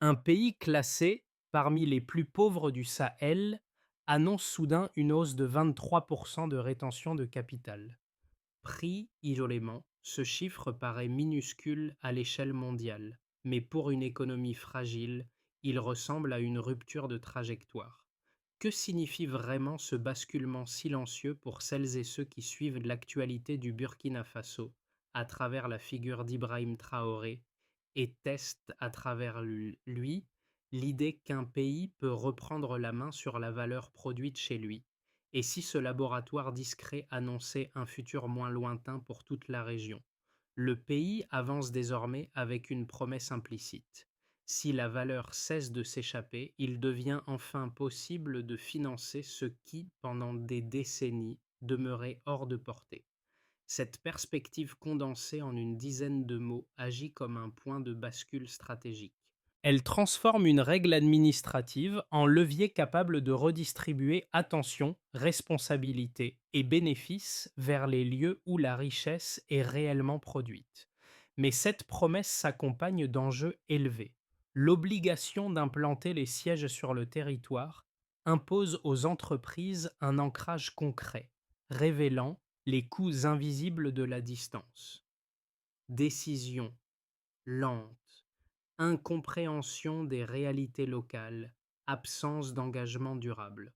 Un pays classé parmi les plus pauvres du Sahel annonce soudain une hausse de 23% de rétention de capital. Pris isolément, ce chiffre paraît minuscule à l'échelle mondiale, mais pour une économie fragile, il ressemble à une rupture de trajectoire. Que signifie vraiment ce basculement silencieux pour celles et ceux qui suivent l'actualité du Burkina Faso à travers la figure d'Ibrahim Traoré et testent à travers lui l'idée qu'un pays peut reprendre la main sur la valeur produite chez lui? Et si ce laboratoire discret annonçait un futur moins lointain pour toute la région? Le pays avance désormais avec une promesse implicite. Si la valeur cesse de s'échapper, il devient enfin possible de financer ce qui, pendant des décennies, demeurait hors de portée. Cette perspective condensée en une dizaine de mots agit comme un point de bascule stratégique. Elle transforme une règle administrative en levier capable de redistribuer attention, responsabilité et bénéfices vers les lieux où la richesse est réellement produite. Mais cette promesse s'accompagne d'enjeux élevés. L'obligation d'implanter les sièges sur le territoire impose aux entreprises un ancrage concret, révélant les coûts invisibles de la distance. Décision lente, incompréhension des réalités locales, absence d'engagement durable.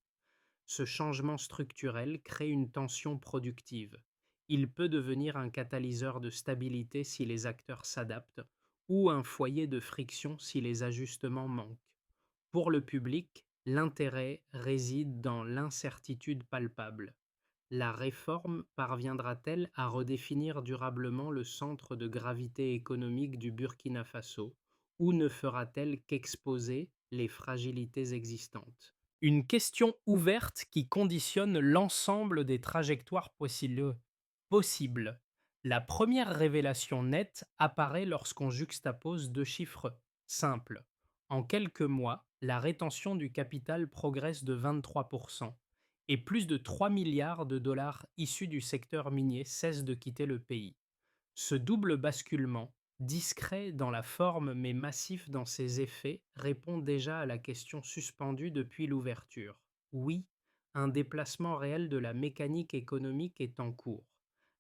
Ce changement structurel crée une tension productive. Il peut devenir un catalyseur de stabilité si les acteurs s'adaptent ou un foyer de friction si les ajustements manquent. Pour le public, l'intérêt réside dans l'incertitude palpable. La réforme parviendra-t-elle à redéfinir durablement le centre de gravité économique du Burkina Faso ou ne fera-t-elle qu'exposer les fragilités existantes? Une question ouverte qui conditionne l'ensemble des trajectoires possibles. La première révélation nette apparaît lorsqu'on juxtapose deux chiffres simples. En quelques mois, la rétention du capital progresse de 23% et plus de 3 milliards de dollars issus du secteur minier cessent de quitter le pays. Ce double basculement, discret dans la forme mais massif dans ses effets, répond déjà à la question suspendue depuis l'ouverture. Oui, un déplacement réel de la mécanique économique est en cours.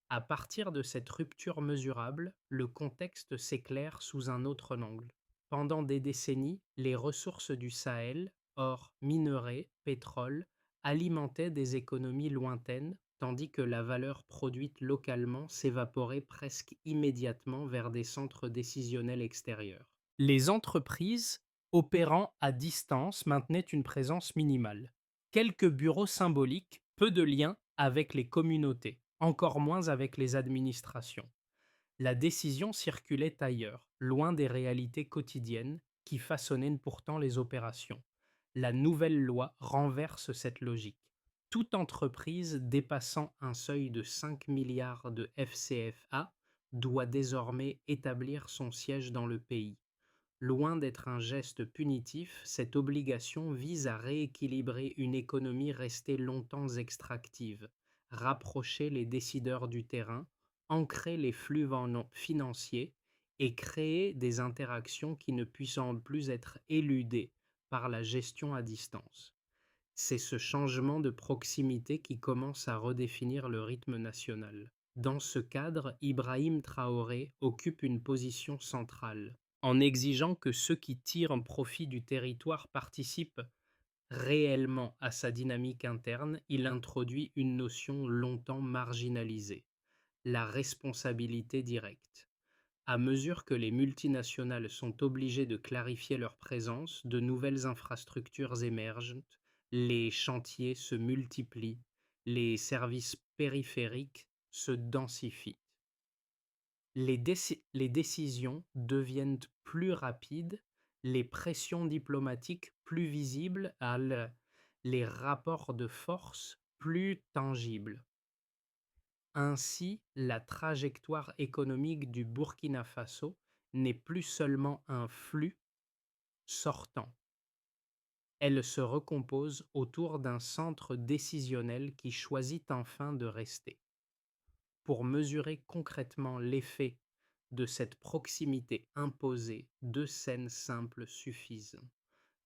À partir de cette rupture mesurable, le contexte s'éclaire sous un autre angle. Pendant des décennies, les ressources du Sahel, or, minerais, pétrole, alimentaient des économies lointaines, tandis que la valeur produite localement s'évaporait presque immédiatement vers des centres décisionnels extérieurs. Les entreprises, opérant à distance, maintenaient une présence minimale. Quelques bureaux symboliques, peu de liens avec les communautés, encore moins avec les administrations. La décision circulait ailleurs, loin des réalités quotidiennes qui façonnaient pourtant les opérations. La nouvelle loi renverse cette logique. Toute entreprise dépassant un seuil de 5 milliards de FCFA doit désormais établir son siège dans le pays. Loin d'être un geste punitif, cette obligation vise à rééquilibrer une économie restée longtemps extractive, rapprocher les décideurs du terrain, ancrer les flux financiers et créer des interactions qui ne puissent plus être éludées par la gestion à distance. C'est ce changement de proximité qui commence à redéfinir le rythme national. Dans ce cadre, Ibrahim Traoré occupe une position centrale. En exigeant que ceux qui tirent profit du territoire participent réellement à sa dynamique interne, il introduit une notion longtemps marginalisée, la responsabilité directe. À mesure que les multinationales sont obligées de clarifier leur présence, de nouvelles infrastructures émergent, les chantiers se multiplient, les services périphériques se densifient. Les décisions deviennent plus rapides, les pressions diplomatiques plus visibles, les rapports de force plus tangibles. Ainsi, la trajectoire économique du Burkina Faso n'est plus seulement un flux sortant. Elle se recompose autour d'un centre décisionnel qui choisit enfin de rester. Pour mesurer concrètement l'effet de cette proximité imposée, deux scènes simples suffisent.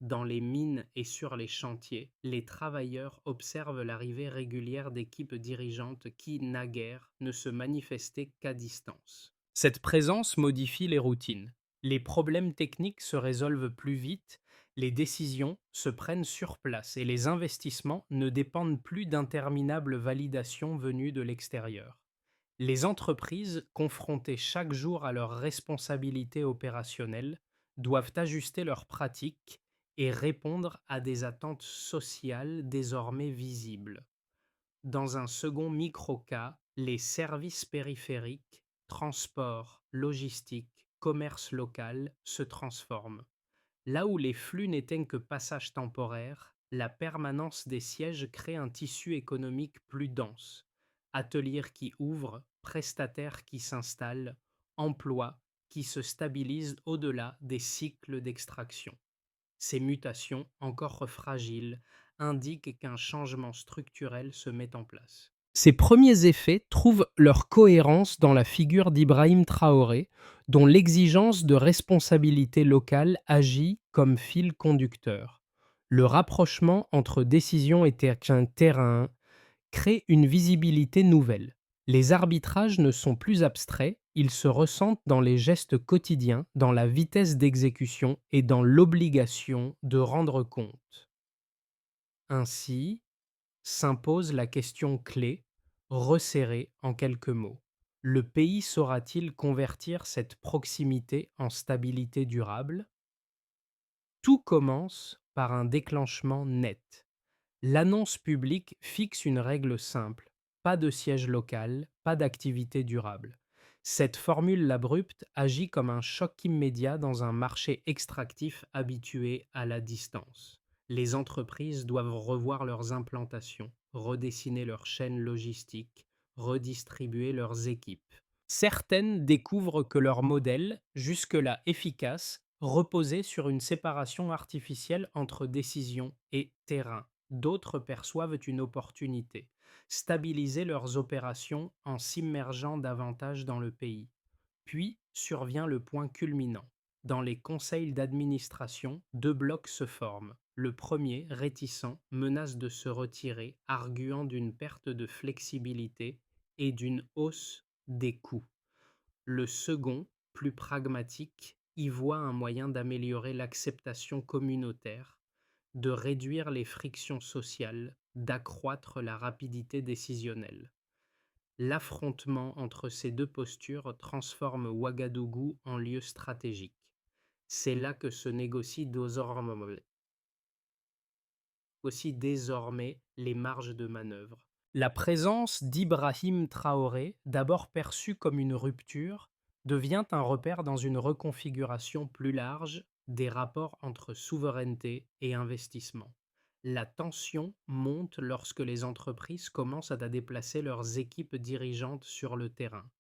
Dans les mines et sur les chantiers, les travailleurs observent l'arrivée régulière d'équipes dirigeantes qui, naguère, ne se manifestaient qu'à distance. Cette présence modifie les routines. Les problèmes techniques se résolvent plus vite, les décisions se prennent sur place et les investissements ne dépendent plus d'interminables validations venues de l'extérieur. Les entreprises, confrontées chaque jour à leurs responsabilités opérationnelles, doivent ajuster leurs pratiques et répondre à des attentes sociales désormais visibles. Dans un second microcas, les services périphériques, transport, logistique, commerce local se transforment. Là où les flux n'étaient que passage temporaire, la permanence des sièges crée un tissu économique plus dense. Ateliers qui ouvrent, prestataires qui s'installent, emplois qui se stabilisent au-delà des cycles d'extraction. Ces mutations, encore fragiles, indiquent qu'un changement structurel se met en place. Ces premiers effets trouvent leur cohérence dans la figure d'Ibrahim Traoré, dont l'exigence de responsabilité locale agit comme fil conducteur. Le rapprochement entre décision et terrain crée une visibilité nouvelle. Les arbitrages ne sont plus abstraits, ils se ressentent dans les gestes quotidiens, dans la vitesse d'exécution et dans l'obligation de rendre compte. Ainsi s'impose la question clé, resserrée en quelques mots. Le pays saura-t-il convertir cette proximité en stabilité durable? Tout commence par un déclenchement net. L'annonce publique fixe une règle simple: pas de siège local, pas d'activité durable. Cette formule abrupte agit comme un choc immédiat dans un marché extractif habitué à la distance. Les entreprises doivent revoir leurs implantations, redessiner leurs chaînes logistiques, redistribuer leurs équipes. Certaines découvrent que leur modèle, jusque-là efficace, reposait sur une séparation artificielle entre décision et terrain. D'autres perçoivent une opportunité: stabiliser leurs opérations en s'immergeant davantage dans le pays. Puis survient le point culminant. Dans les conseils d'administration, deux blocs se forment. Le premier, réticent, menace de se retirer, arguant d'une perte de flexibilité et d'une hausse des coûts. Le second, plus pragmatique, y voit un moyen d'améliorer l'acceptation communautaire, de réduire les frictions sociales, d'accroître la rapidité décisionnelle. L'affrontement entre ces deux postures transforme Ouagadougou en lieu stratégique. C'est là que se négocient aussi désormais les marges de manœuvre. La présence d'Ibrahim Traoré, d'abord perçue comme une rupture, devient un repère dans une reconfiguration plus large des rapports entre souveraineté et investissement. La tension monte lorsque les entreprises commencent à déplacer leurs équipes dirigeantes sur le terrain.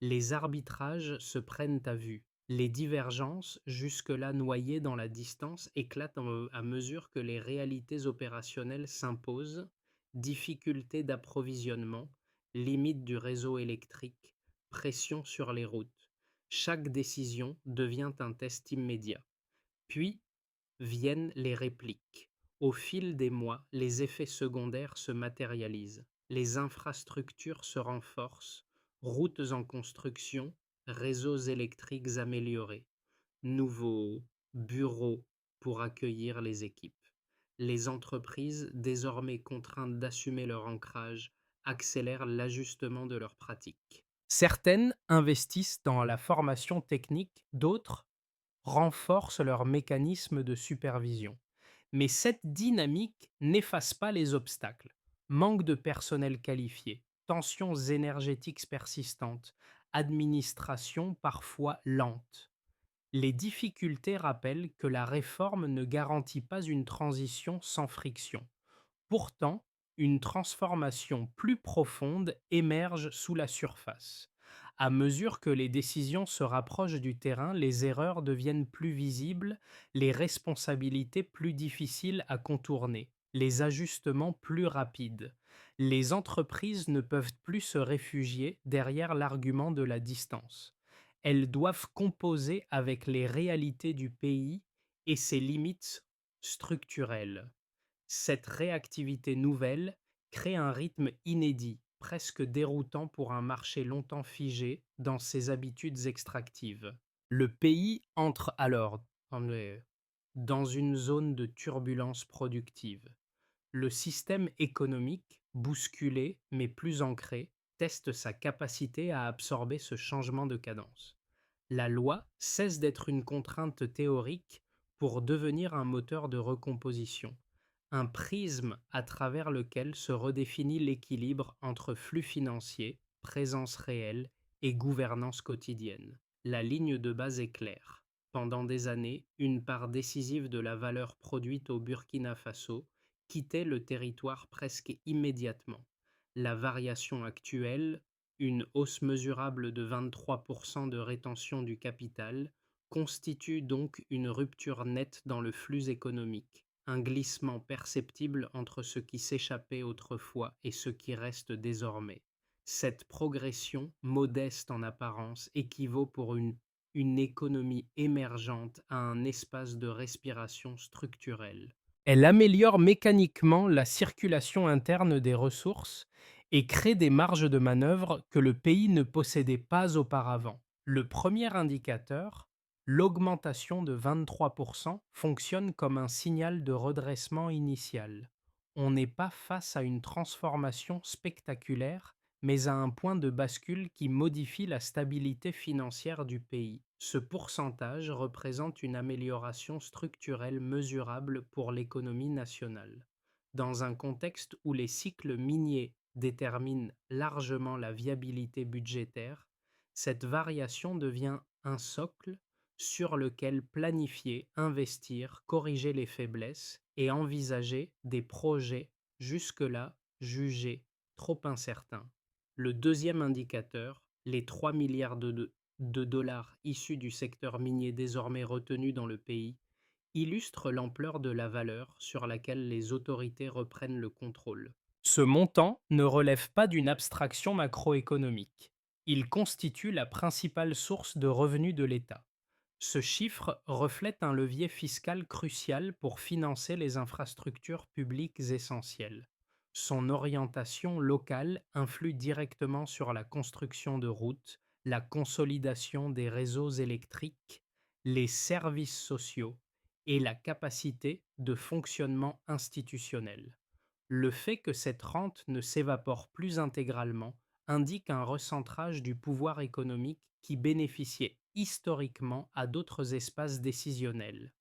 Les arbitrages se prennent à vue. Les divergences, jusque-là noyées dans la distance, éclatent à mesure que les réalités opérationnelles s'imposent: difficultés d'approvisionnement, limites du réseau électrique, pression sur les routes. Chaque décision devient un test immédiat. Puis viennent les répliques. Au fil des mois, les effets secondaires se matérialisent. Les infrastructures se renforcent, routes en construction, réseaux électriques améliorés, nouveaux bureaux pour accueillir les équipes. Les entreprises, désormais contraintes d'assumer leur ancrage, accélèrent l'ajustement de leurs pratiques. Certaines investissent dans la formation technique, d'autres renforcent leurs mécanismes de supervision. Mais cette dynamique n'efface pas les obstacles: manque de personnel qualifié, tensions énergétiques persistantes, administration parfois lente. Les difficultés rappellent que la réforme ne garantit pas une transition sans friction. Pourtant, une transformation plus profonde émerge sous la surface. À mesure que les décisions se rapprochent du terrain, les erreurs deviennent plus visibles, les responsabilités plus difficiles à contourner, les ajustements plus rapides. Les entreprises ne peuvent plus se réfugier derrière l'argument de la distance. Elles doivent composer avec les réalités du pays et ses limites structurelles. Cette réactivité nouvelle crée un rythme inédit, presque déroutant pour un marché longtemps figé dans ses habitudes extractives. Le pays entre alors dans une zone de turbulence productive. Le système économique, bousculé mais plus ancré, teste sa capacité à absorber ce changement de cadence. La loi cesse d'être une contrainte théorique pour devenir un moteur de recomposition, un prisme à travers lequel se redéfinit l'équilibre entre flux financiers, présence réelle et gouvernance quotidienne. La ligne de base est claire. Pendant des années, une part décisive de la valeur produite au Burkina Faso quittait le territoire presque immédiatement. La variation actuelle, une hausse mesurable de 23% de rétention du capital, constitue donc une rupture nette dans le flux économique, un glissement perceptible entre ce qui s'échappait autrefois et ce qui reste désormais. Cette progression, modeste en apparence, équivaut pour une économie émergente à un espace de respiration structurelle. Elle améliore mécaniquement la circulation interne des ressources et crée des marges de manœuvre que le pays ne possédait pas auparavant. Le premier indicateur, l'augmentation de 23%, fonctionne comme un signal de redressement initial. On n'est pas face à une transformation spectaculaire, mais à un point de bascule qui modifie la stabilité financière du pays. Ce pourcentage représente une amélioration structurelle mesurable pour l'économie nationale. Dans un contexte où les cycles miniers déterminent largement la viabilité budgétaire, cette variation devient un socle sur lequel planifier, investir, corriger les faiblesses et envisager des projets jusque-là jugés trop incertains. Le deuxième indicateur, les 3 milliards de dollars issus du secteur minier désormais retenu dans le pays, illustre l'ampleur de la valeur sur laquelle les autorités reprennent le contrôle. Ce montant ne relève pas d'une abstraction macroéconomique. Il constitue la principale source de revenus de l'État. Ce chiffre reflète un levier fiscal crucial pour financer les infrastructures publiques essentielles. Son orientation locale influe directement sur la construction de routes, la consolidation des réseaux électriques, les services sociaux et la capacité de fonctionnement institutionnel. Le fait que cette rente ne s'évapore plus intégralement indique un recentrage du pouvoir économique qui bénéficiait historiquement à d'autres espaces décisionnels.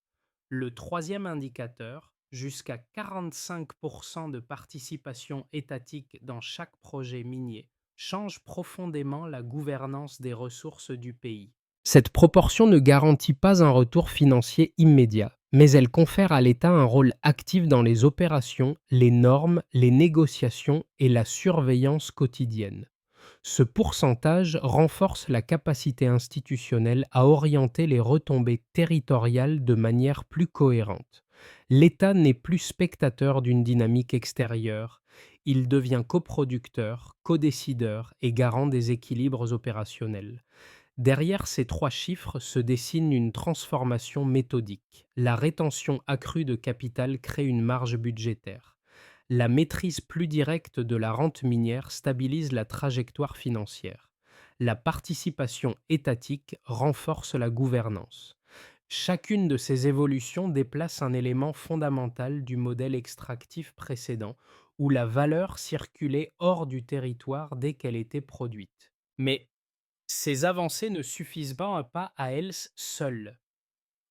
Le troisième indicateur, jusqu'à 45% de participation étatique dans chaque projet minier, change profondément la gouvernance des ressources du pays. Cette proportion ne garantit pas un retour financier immédiat, mais elle confère à l'État un rôle actif dans les opérations, les normes, les négociations et la surveillance quotidienne. Ce pourcentage renforce la capacité institutionnelle à orienter les retombées territoriales de manière plus cohérente. L'État n'est plus spectateur d'une dynamique extérieure, il devient coproducteur, codécideur et garant des équilibres opérationnels. Derrière ces trois chiffres se dessine une transformation méthodique. La rétention accrue de capital crée une marge budgétaire. La maîtrise plus directe de la rente minière stabilise la trajectoire financière. La participation étatique renforce la gouvernance. Chacune de ces évolutions déplace un élément fondamental du modèle extractif précédent, où la valeur circulait hors du territoire dès qu'elle était produite. Mais ces avancées ne suffisent pas à elles seules.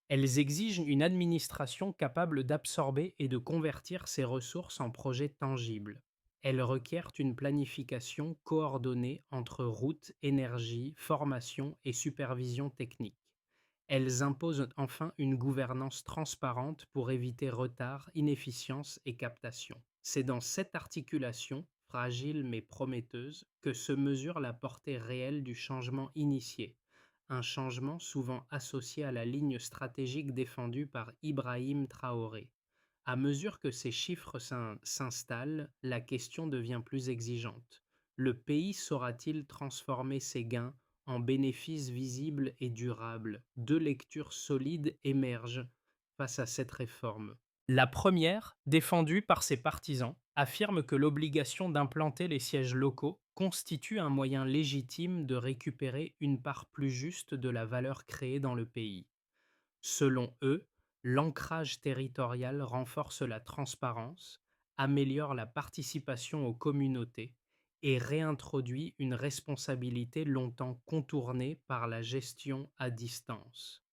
Elles exigent une administration capable d'absorber et de convertir ces ressources en projets tangibles. Elles requièrent une planification coordonnée entre routes, énergie, formation et supervision technique. Elles imposent enfin une gouvernance transparente pour éviter retard, inefficience et captation. C'est dans cette articulation, fragile mais prometteuse, que se mesure la portée réelle du changement initié, un changement souvent associé à la ligne stratégique défendue par Ibrahim Traoré. À mesure que ces chiffres s'installent, la question devient plus exigeante. Le pays saura-t-il transformer ses gains en bénéfices visibles et durables. Deux lectures solides émergent face à cette réforme. La première, défendue par ses partisans, affirme que l'obligation d'implanter les sièges locaux constitue un moyen légitime de récupérer une part plus juste de la valeur créée dans le pays. Selon eux, l'ancrage territorial renforce la transparence, améliore la participation aux communautés et réintroduit une responsabilité longtemps contournée par la gestion à distance.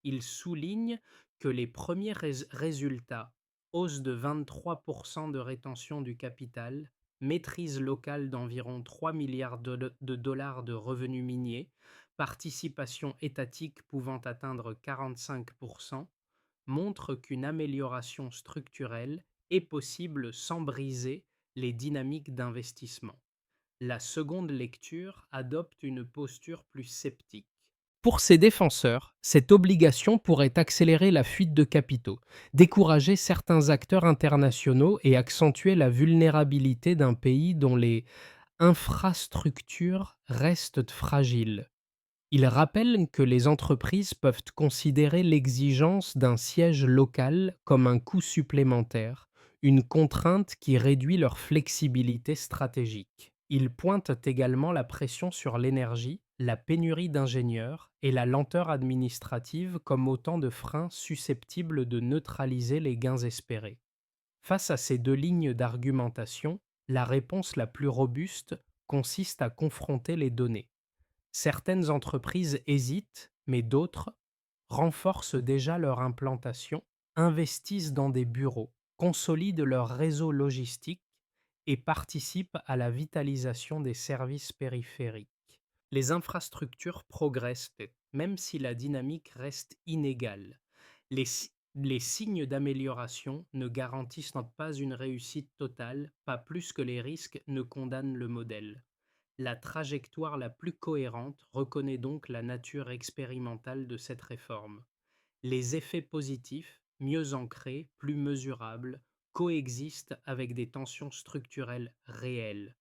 Ils soulignent que les premiers résultats, hausse de 23% de rétention du capital, maîtrise locale d'environ 3 milliards de dollars de revenus miniers, participation étatique pouvant atteindre 45%, montrent qu'une amélioration structurelle est possible sans briser les dynamiques d'investissement. La seconde lecture adopte une posture plus sceptique. Pour ses défenseurs, cette obligation pourrait accélérer la fuite de capitaux, décourager certains acteurs internationaux et accentuer la vulnérabilité d'un pays dont les infrastructures restent fragiles. Il rappelle que les entreprises peuvent considérer l'exigence d'un siège local comme un coût supplémentaire, une contrainte qui réduit leur flexibilité stratégique. Il pointe également la pression sur l'énergie, la pénurie d'ingénieurs et la lenteur administrative comme autant de freins susceptibles de neutraliser les gains espérés. Face à ces deux lignes d'argumentation, la réponse la plus robuste consiste à confronter les données. Certaines entreprises hésitent, mais d'autres renforcent déjà leur implantation, investissent dans des bureaux, consolident leur réseau logistique et participent à la vitalisation des services périphériques. Les infrastructures progressent, même si la dynamique reste inégale. Les signes d'amélioration ne garantissent pas une réussite totale, pas plus que les risques ne condamnent le modèle. La trajectoire la plus cohérente reconnaît donc la nature expérimentale de cette réforme. Les effets positifs, mieux ancrés, plus mesurables, coexistent avec des tensions structurelles réelles.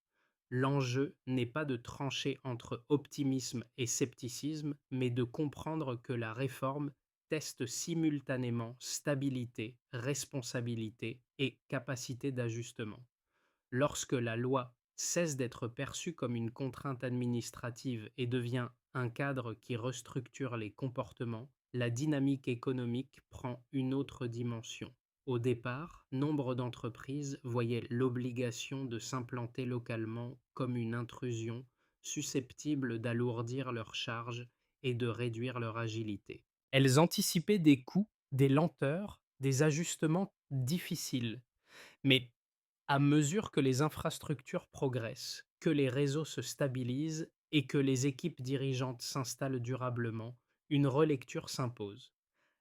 L'enjeu n'est pas de trancher entre optimisme et scepticisme, mais de comprendre que la réforme teste simultanément stabilité, responsabilité et capacité d'ajustement. Lorsque la loi cesse d'être perçue comme une contrainte administrative et devient un cadre qui restructure les comportements, la dynamique économique prend une autre dimension. Au départ, nombre d'entreprises voyaient l'obligation de s'implanter localement comme une intrusion susceptible d'alourdir leurs charges et de réduire leur agilité. Elles anticipaient des coûts, des lenteurs, des ajustements difficiles. Mais à mesure que les infrastructures progressent, que les réseaux se stabilisent et que les équipes dirigeantes s'installent durablement, une relecture s'impose.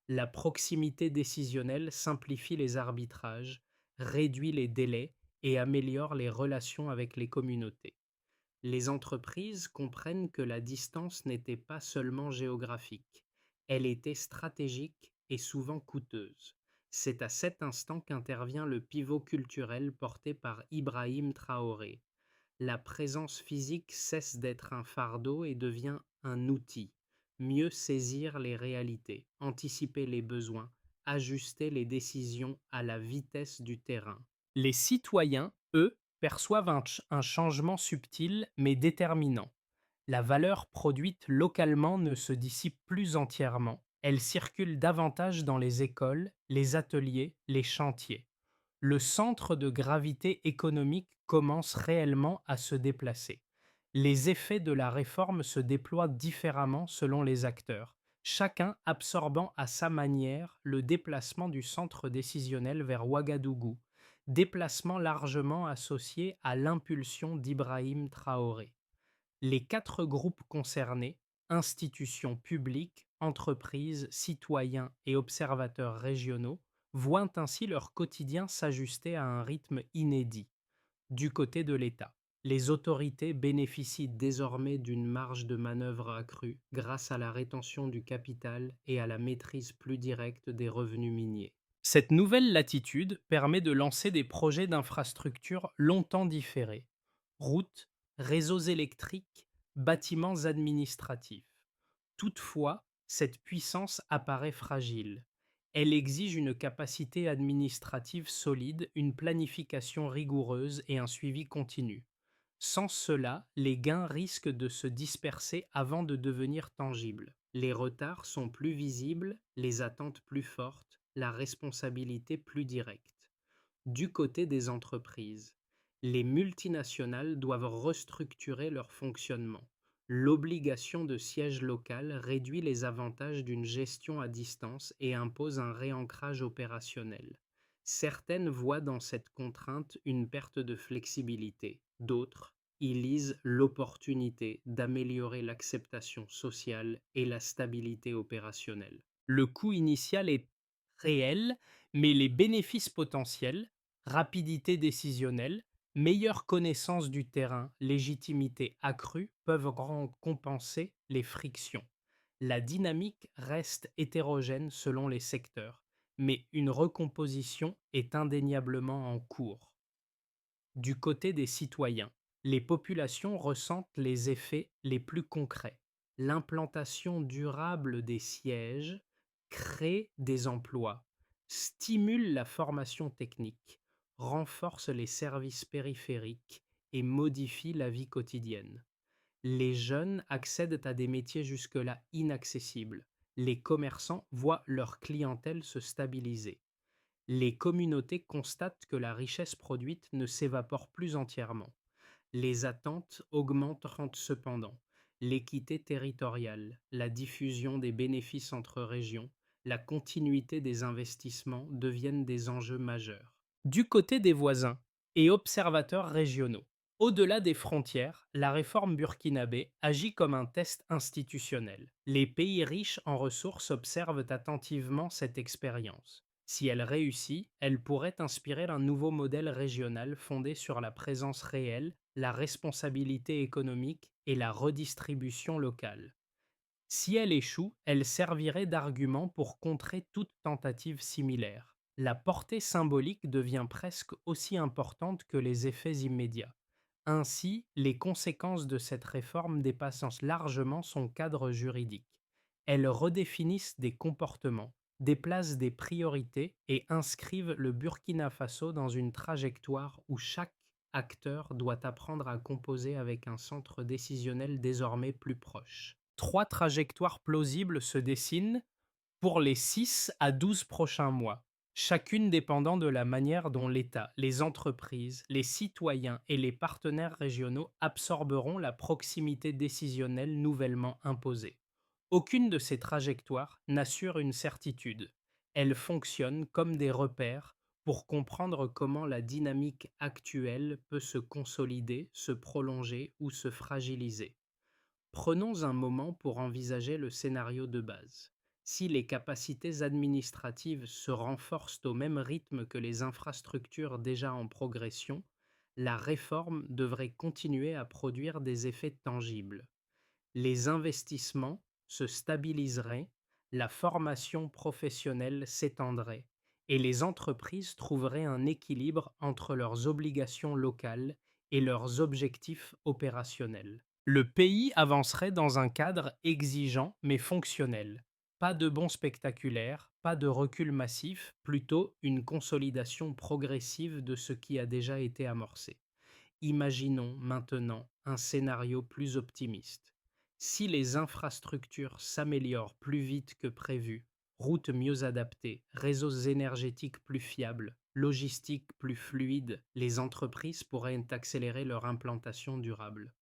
La proximité décisionnelle simplifie les arbitrages, réduit les délais et améliore les relations avec les communautés. Les entreprises comprennent que la distance n'était pas seulement géographique, elle était stratégique et souvent coûteuse. C'est à cet instant qu'intervient le pivot culturel porté par Ibrahim Traoré. La présence physique cesse d'être un fardeau et devient un outil. Mieux saisir les réalités, anticiper les besoins, ajuster les décisions à la vitesse du terrain. Les citoyens, eux, perçoivent un changement subtil mais déterminant. La valeur produite localement ne se dissipe plus entièrement. Elle circule davantage dans les écoles, les ateliers, les chantiers. Le centre de gravité économique commence réellement à se déplacer. Les effets de la réforme se déploient différemment selon les acteurs, chacun absorbant à sa manière le déplacement du centre décisionnel vers Ouagadougou, déplacement largement associé à l'impulsion d'Ibrahim Traoré. Les quatre groupes concernés, institutions publiques, entreprises, citoyens et observateurs régionaux, voient ainsi leur quotidien s'ajuster à un rythme inédit. Du côté de l'État, les autorités bénéficient désormais d'une marge de manœuvre accrue grâce à la rétention du capital et à la maîtrise plus directe des revenus miniers. Cette nouvelle latitude permet de lancer des projets d'infrastructures longtemps différés. Routes, réseaux électriques, Bâtiments administratifs. Toutefois, cette puissance apparaît fragile. Elle exige une capacité administrative solide, une planification rigoureuse et un suivi continu. Sans cela, les gains risquent de se disperser avant de devenir tangibles. Les retards sont plus visibles, les attentes plus fortes, la responsabilité plus directe. Du côté des entreprises, les multinationales doivent restructurer leur fonctionnement. L'obligation de siège local réduit les avantages d'une gestion à distance et impose un réancrage opérationnel. Certaines voient dans cette contrainte une perte de flexibilité, d'autres y lisent l'opportunité d'améliorer l'acceptation sociale et la stabilité opérationnelle. Le coût initial est réel, mais les bénéfices potentiels, rapidité décisionnelle, meilleure connaissance du terrain, légitimité accrue peuvent compenser les frictions. La dynamique reste hétérogène selon les secteurs, mais une recomposition est indéniablement en cours. Du côté des citoyens, les populations ressentent les effets les plus concrets. L'implantation durable des sièges crée des emplois, stimule la formation technique, renforce les services périphériques et modifie la vie quotidienne. Les jeunes accèdent à des métiers jusque-là inaccessibles. Les commerçants voient leur clientèle se stabiliser. Les communautés constatent que la richesse produite ne s'évapore plus entièrement. Les attentes augmentent cependant. L'équité territoriale, la diffusion des bénéfices entre régions, la continuité des investissements deviennent des enjeux majeurs. Du côté des voisins et observateurs régionaux, au-delà des frontières, la réforme burkinabé agit comme un test institutionnel. Les pays riches en ressources observent attentivement cette expérience. Si elle réussit, elle pourrait inspirer un nouveau modèle régional fondé sur la présence réelle, la responsabilité économique et la redistribution locale. Si elle échoue, elle servirait d'argument pour contrer toute tentative similaire. La portée symbolique devient presque aussi importante que les effets immédiats. Ainsi, les conséquences de cette réforme dépassent largement son cadre juridique. Elles redéfinissent des comportements, déplacent des priorités et inscrivent le Burkina Faso dans une trajectoire où chaque acteur doit apprendre à composer avec un centre décisionnel désormais plus proche. Trois trajectoires plausibles se dessinent pour les 6 à 12 prochains mois, chacune dépendant de la manière dont l'État, les entreprises, les citoyens et les partenaires régionaux absorberont la proximité décisionnelle nouvellement imposée. Aucune de ces trajectoires n'assure une certitude. Elles fonctionnent comme des repères pour comprendre comment la dynamique actuelle peut se consolider, se prolonger ou se fragiliser. Prenons un moment pour envisager le scénario de base. Si les capacités administratives se renforcent au même rythme que les infrastructures déjà en progression, la réforme devrait continuer à produire des effets tangibles. Les investissements se stabiliseraient, la formation professionnelle s'étendrait et les entreprises trouveraient un équilibre entre leurs obligations locales et leurs objectifs opérationnels. Le pays avancerait dans un cadre exigeant mais fonctionnel. Pas de bond spectaculaire, pas de recul massif, plutôt une consolidation progressive de ce qui a déjà été amorcé. Imaginons maintenant un scénario plus optimiste. Si les infrastructures s'améliorent plus vite que prévu, routes mieux adaptées, réseaux énergétiques plus fiables, logistique plus fluide, les entreprises pourraient accélérer leur implantation durable.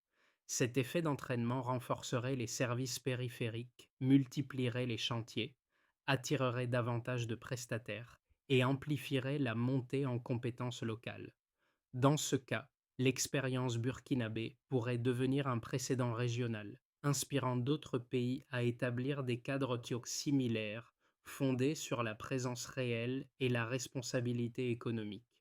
Cet effet d'entraînement renforcerait les services périphériques, multiplierait les chantiers, attirerait davantage de prestataires et amplifierait la montée en compétences locales. Dans ce cas, l'expérience burkinabé pourrait devenir un précédent régional, inspirant d'autres pays à établir des cadres similaires, fondés sur la présence réelle et la responsabilité économique.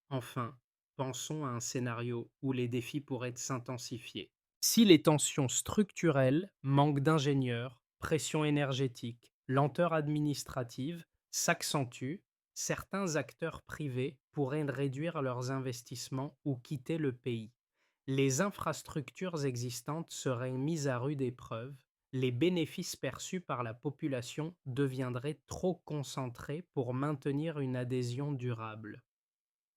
Enfin, pensons à un scénario où les défis pourraient s'intensifier. Si les tensions structurelles, manque d'ingénieurs, pression énergétique, lenteur administrative s'accentuent, certains acteurs privés pourraient réduire leurs investissements ou quitter le pays. Les infrastructures existantes seraient mises à rude épreuve, les bénéfices perçus par la population deviendraient trop concentrés pour maintenir une adhésion durable.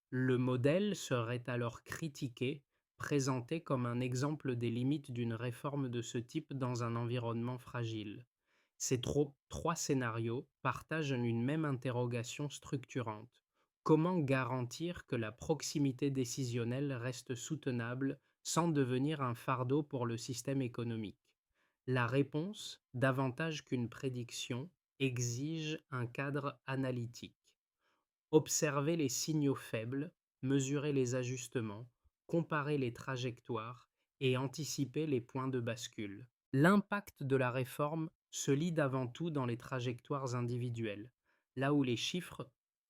Le modèle serait alors critiqué, présenté comme un exemple des limites d'une réforme de ce type dans un environnement fragile. Trois scénarios partagent une même interrogation structurante. Comment garantir que la proximité décisionnelle reste soutenable sans devenir un fardeau pour le système économique? La réponse, davantage qu'une prédiction, exige un cadre analytique. Observer les signaux faibles, mesurer les ajustements, comparer les trajectoires et anticiper les points de bascule. L'impact de la réforme se lit avant tout dans les trajectoires individuelles, là où les chiffres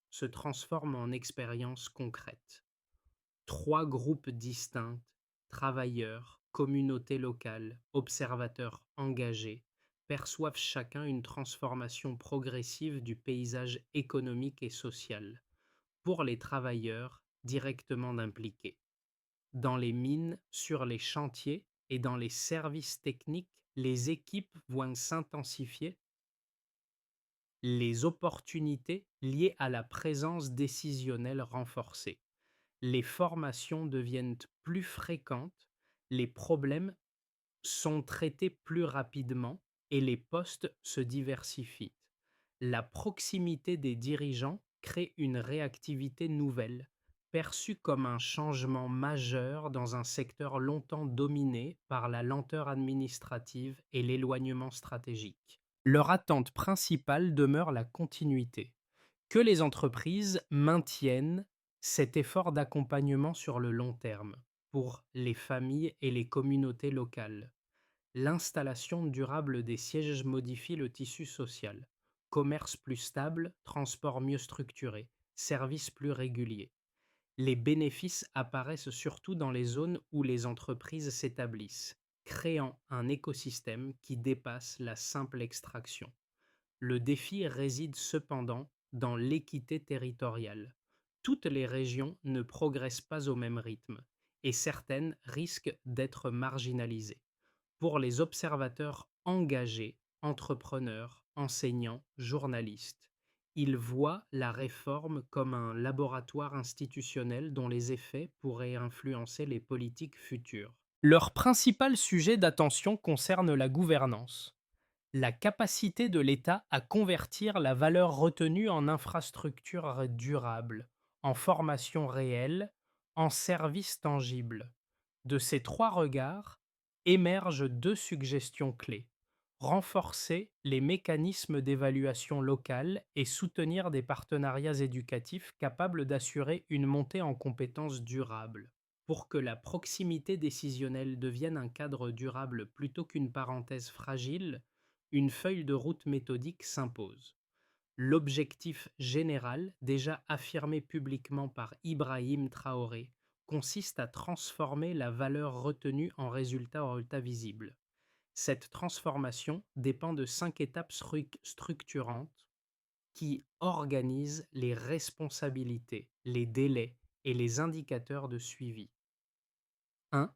se transforment en expériences concrètes. Trois groupes distincts, travailleurs, communautés locales, observateurs engagés, perçoivent chacun une transformation progressive du paysage économique et social, pour les travailleurs directement impliqués. Dans les mines, sur les chantiers et dans les services techniques, les équipes voient s'intensifier les opportunités liées à la présence décisionnelle renforcée. Les formations deviennent plus fréquentes, les problèmes sont traités plus rapidement et les postes se diversifient. La proximité des dirigeants crée une réactivité nouvelle, perçue comme un changement majeur dans un secteur longtemps dominé par la lenteur administrative et l'éloignement stratégique. Leur attente principale demeure la continuité, que les entreprises maintiennent cet effort d'accompagnement sur le long terme pour les familles et les communautés locales. L'installation durable des sièges modifie le tissu social. Commerce plus stable, transport mieux structuré, services plus réguliers. Les bénéfices apparaissent surtout dans les zones où les entreprises s'établissent, créant un écosystème qui dépasse la simple extraction. Le défi réside cependant dans l'équité territoriale. Toutes les régions ne progressent pas au même rythme, et certaines risquent d'être marginalisées. Pour les observateurs engagés, entrepreneurs, enseignants, journalistes, ils voient la réforme comme un laboratoire institutionnel dont les effets pourraient influencer les politiques futures. Leur principal sujet d'attention concerne la gouvernance, la capacité de l'État à convertir la valeur retenue en infrastructures durables, en formation réelle, en services tangibles. De ces trois regards émergent deux suggestions clés: renforcer les mécanismes d'évaluation locale et soutenir des partenariats éducatifs capables d'assurer une montée en compétences durables. Pour que la proximité décisionnelle devienne un cadre durable plutôt qu'une parenthèse fragile, une feuille de route méthodique s'impose. L'objectif général, déjà affirmé publiquement par Ibrahim Traoré, consiste à transformer la valeur retenue en résultat visible. Cette transformation dépend de 5 étapes structurantes qui organisent les responsabilités, les délais et les indicateurs de suivi. 1.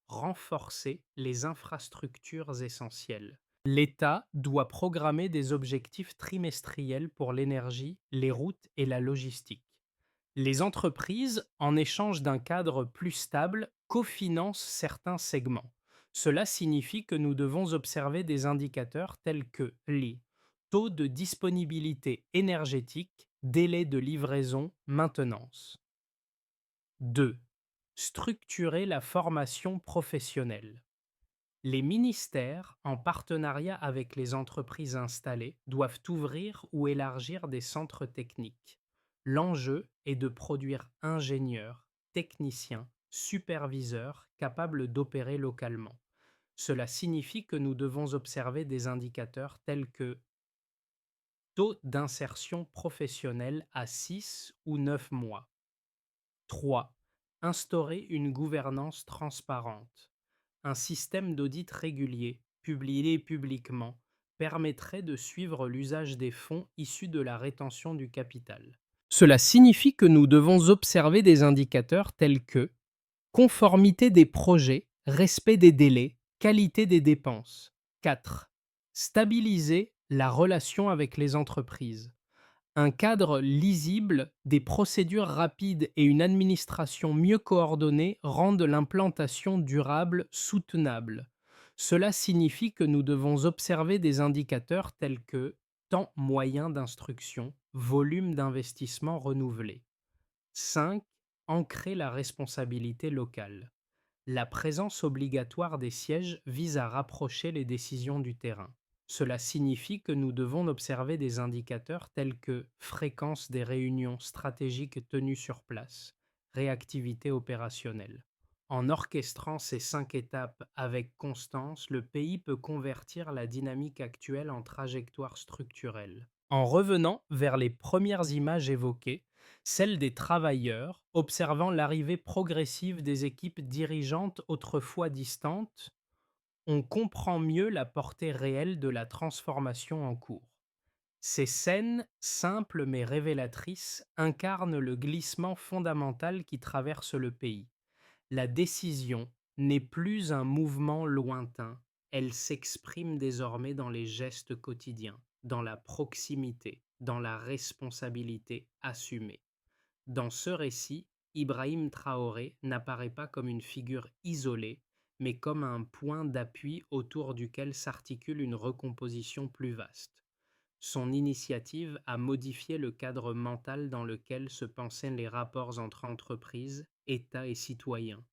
Renforcer les infrastructures essentielles. L'État doit programmer des objectifs trimestriels pour l'énergie, les routes et la logistique. Les entreprises, en échange d'un cadre plus stable, cofinancent certains segments. Cela signifie que nous devons observer des indicateurs tels que les taux de disponibilité énergétique, délai de livraison, maintenance. 2. Structurer la formation professionnelle. Les ministères, en partenariat avec les entreprises installées, doivent ouvrir ou élargir des centres techniques. L'enjeu est de produire ingénieurs, techniciens, superviseurs capables d'opérer localement. Cela signifie que nous devons observer des indicateurs tels que taux d'insertion professionnelle à 6 ou 9 mois. 3. Instaurer une gouvernance transparente. Un système d'audit régulier, publié publiquement, permettrait de suivre l'usage des fonds issus de la rétention du capital. Cela signifie que nous devons observer des indicateurs tels que Conformité des projets, respect des délais, qualité des dépenses. 4. Stabiliser la relation avec les entreprises. Un cadre lisible, des procédures rapides et une administration mieux coordonnée rendent l'implantation durable soutenable. Cela signifie que nous devons observer des indicateurs tels que temps moyen d'instruction, volume d'investissement renouvelé. 5. Ancrer la responsabilité locale. La présence obligatoire des sièges vise à rapprocher les décisions du terrain. Cela signifie que nous devons observer des indicateurs tels que fréquence des réunions stratégiques tenues sur place, réactivité opérationnelle. En orchestrant ces 5 étapes avec constance, le pays peut convertir la dynamique actuelle en trajectoire structurelle. En revenant vers les premières images évoquées, celle des travailleurs, observant l'arrivée progressive des équipes dirigeantes autrefois distantes, on comprend mieux la portée réelle de la transformation en cours. Ces scènes, simples mais révélatrices, incarnent le glissement fondamental qui traverse le pays. La décision n'est plus un mouvement lointain, elle s'exprime désormais dans les gestes quotidiens, dans la proximité, dans la responsabilité assumée. Dans ce récit, Ibrahim Traoré n'apparaît pas comme une figure isolée, mais comme un point d'appui autour duquel s'articule une recomposition plus vaste. Son initiative a modifié le cadre mental dans lequel se pensaient les rapports entre entreprises, États et citoyens.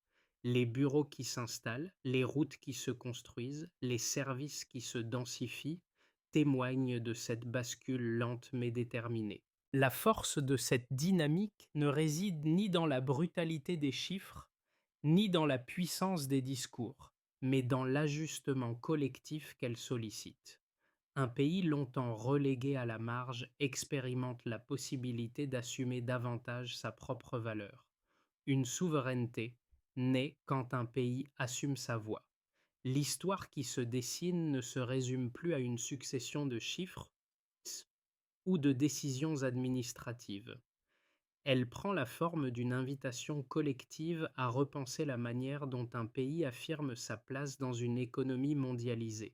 Les bureaux qui s'installent, les routes qui se construisent, les services qui se densifient témoignent de cette bascule lente mais déterminée. La force de cette dynamique ne réside ni dans la brutalité des chiffres, ni dans la puissance des discours, mais dans l'ajustement collectif qu'elle sollicite. Un pays longtemps relégué à la marge expérimente la possibilité d'assumer davantage sa propre valeur. Une souveraineté naît quand un pays assume sa voix. L'histoire qui se dessine ne se résume plus à une succession de chiffres ou de décisions administratives. Elle prend la forme d'une invitation collective à repenser la manière dont un pays affirme sa place dans une économie mondialisée.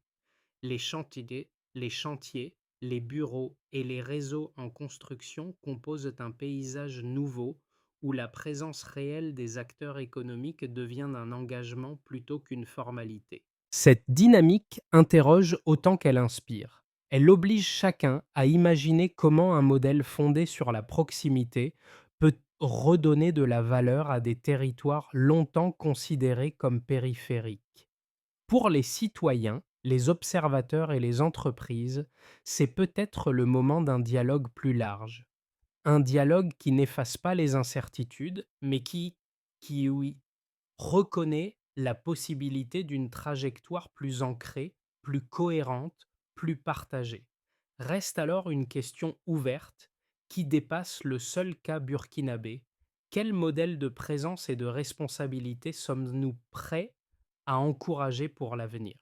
Les chantiers, les bureaux et les réseaux en construction composent un paysage nouveau où la présence réelle des acteurs économiques devient un engagement plutôt qu'une formalité. Cette dynamique interroge autant qu'elle inspire. Elle oblige chacun à imaginer comment un modèle fondé sur la proximité peut redonner de la valeur à des territoires longtemps considérés comme périphériques. Pour les citoyens, les observateurs et les entreprises, c'est peut-être le moment d'un dialogue plus large. Un dialogue qui n'efface pas les incertitudes, mais qui oui, reconnaît la possibilité d'une trajectoire plus ancrée, plus cohérente, plus partagée. Reste alors une question ouverte qui dépasse le seul cas burkinabé. Quel modèle de présence et de responsabilité sommes-nous prêts à encourager pour l'avenir?